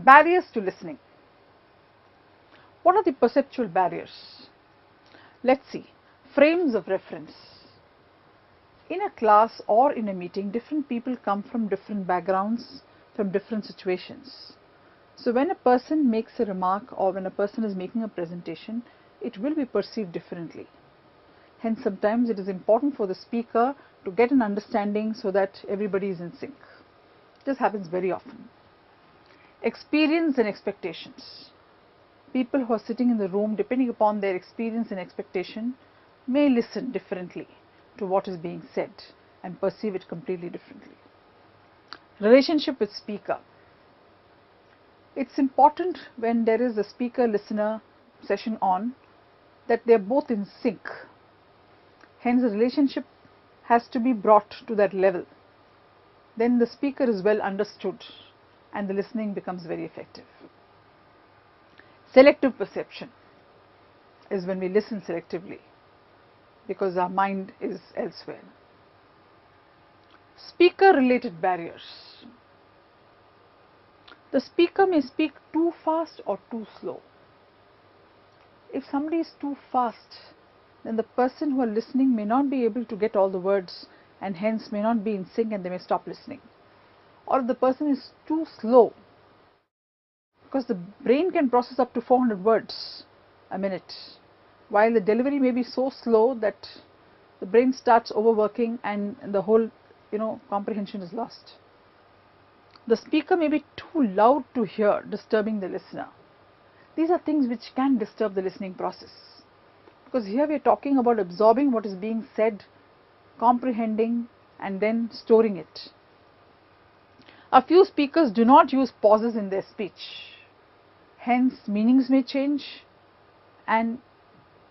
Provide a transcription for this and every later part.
Barriers to listening. What are the perceptual barriers? Let's see. Frames of reference. In a class or in a meeting, different people come from different backgrounds, from different situations. So when a person makes a remark or when a person is making a presentation, it will be perceived differently. Hence, sometimes it is important for the speaker to get an understanding so that everybody is in sync. This happens very often. Experience and expectations. People who are sitting in the room, depending upon their experience and expectation, may listen differently to what is being said and perceive it completely differently. Relationship with speaker. It's important when there is a speaker-listener session on that they are both in sync. Hence, the relationship has to be brought to that level. Then the speaker is well understood and the listening becomes very effective. Selective perception is when we listen selectively because our mind is elsewhere. Speaker-related barriers. The speaker may speak too fast or too slow. If somebody is too fast, then the person who are listening may not be able to get all the words and hence may not be in sync and they may stop listening. Or if the person is too slow, because the brain can process up to 400 words a minute, while the delivery may be so slow that the brain starts overworking and the whole comprehension is lost. The speaker may be too loud to hear, disturbing the listener. These are things which can disturb the listening process, because here we are talking about absorbing what is being said, comprehending and then storing it. A few speakers do not use pauses in their speech. Hence, meanings may change and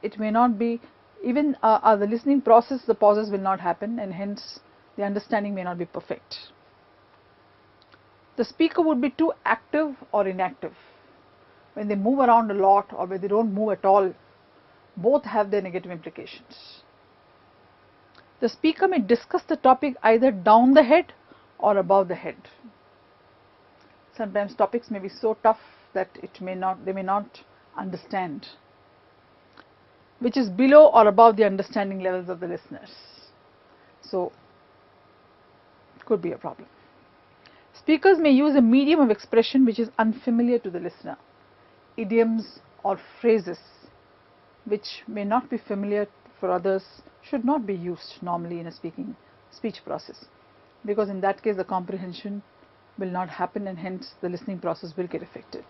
it may not be, even the listening process, the pauses will not happen and hence the understanding may not be perfect. The speaker would be too active or inactive. When they move around a lot or when they don't move at all, both have their negative implications. The speaker may discuss the topic either down the head or above the head. Sometimes topics may be so tough that they may not understand, which is below or above the understanding levels of the listeners. So, it could be a problem. Speakers may use a medium of expression which is unfamiliar to the listener. Idioms or phrases which may not be familiar for others should not be used normally in a speech process, because in that case the comprehension will not happen and hence the listening process will get affected.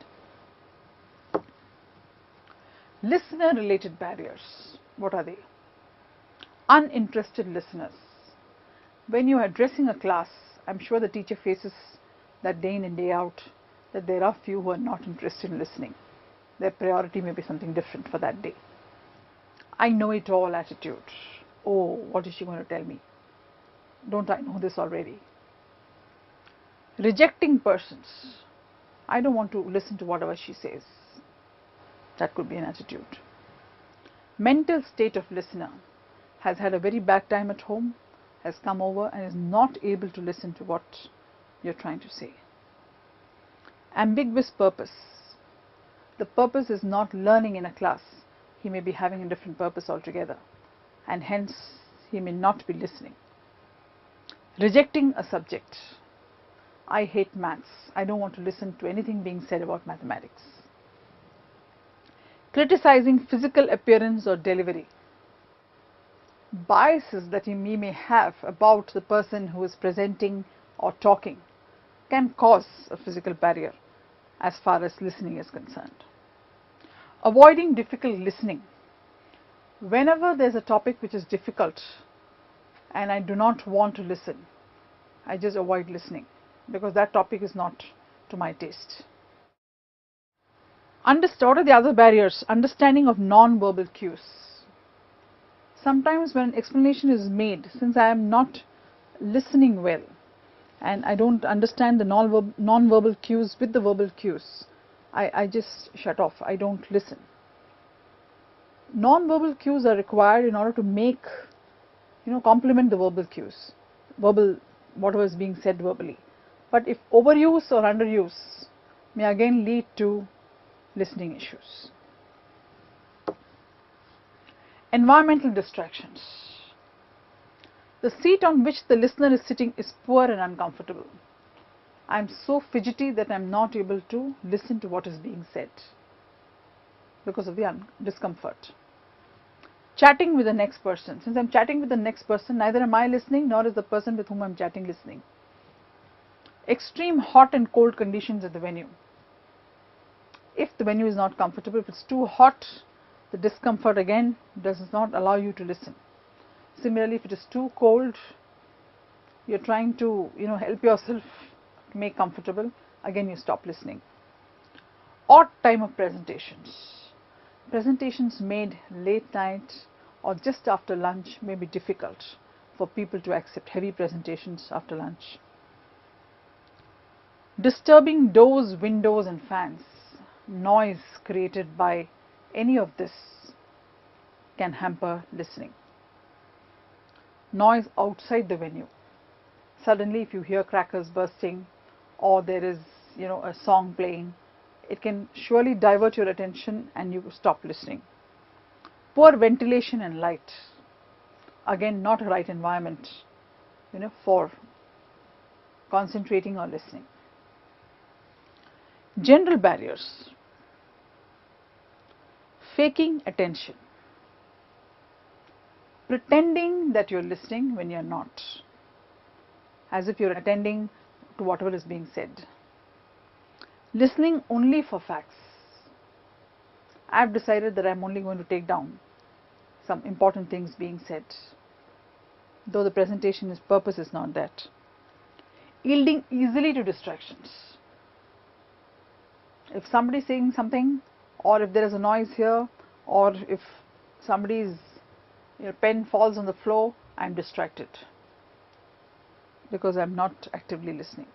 Listener related barriers. What are they? Uninterested listeners. When you are addressing a class, I'm sure the teacher faces that day in and day out that there are few who are not interested in listening. Their priority may be something different for that day. I know it all attitude. Oh, what is she going to tell me? Don't I know this already? Rejecting persons. I don't want to listen to whatever she says. That could be an attitude. Mental state of listener. Has had a very bad time at home, has come over and is not able to listen to what you're trying to say. Ambiguous purpose. The purpose is not learning in a class. He may be having a different purpose altogether and hence he may not be listening. Rejecting a subject. I hate maths. I don't want to listen to anything being said about mathematics. Criticizing physical appearance or delivery. Biases that you may have about the person who is presenting or talking can cause a physical barrier as far as listening is concerned. Avoiding difficult listening. Whenever there's a topic which is difficult and I do not want to listen, I just avoid listening because that topic is not to my taste. What are the other barriers? Understanding of non-verbal cues. Sometimes when an explanation is made, since I am not listening well and I don't understand the non-verbal cues with the verbal cues, I just shut off. I don't listen. Non-verbal cues are required in order to make, complement the verbal cues, whatever is being said verbally. But if overuse or underuse, may again lead to listening issues. Environmental distractions. The seat on which the listener is sitting is poor and uncomfortable. I am so fidgety that I am not able to listen to what is being said because of the discomfort. Chatting with the next person. Since I am chatting with the next person, neither am I listening nor is the person with whom I am chatting listening. Extreme hot and cold conditions at the venue. If the venue is not comfortable, if it's too hot, the discomfort again does not allow you to listen. Similarly, if it is too cold, you're trying to help yourself to make comfortable, again you stop listening. Odd time of presentations. Presentations made late night or just after lunch may be difficult for people to accept heavy presentations after lunch. Disturbing doors, windows and fans. Noise created by any of this can hamper listening. Noise outside the venue. Suddenly if you hear crackers bursting or there is a song playing, it can surely divert your attention and you stop listening. Poor ventilation and light. Again, not a right environment for concentrating or listening. General barriers. Faking attention. Pretending that you're listening when you're not, as if you're attending to whatever is being said. Listening only for facts. I've decided that I'm only going to take down some important things being said, though the presentation's purpose is not that. Yielding easily to distractions. If somebody is saying something, or if there is a noise here, or if somebody's pen falls on the floor, I'm distracted because I'm not actively listening.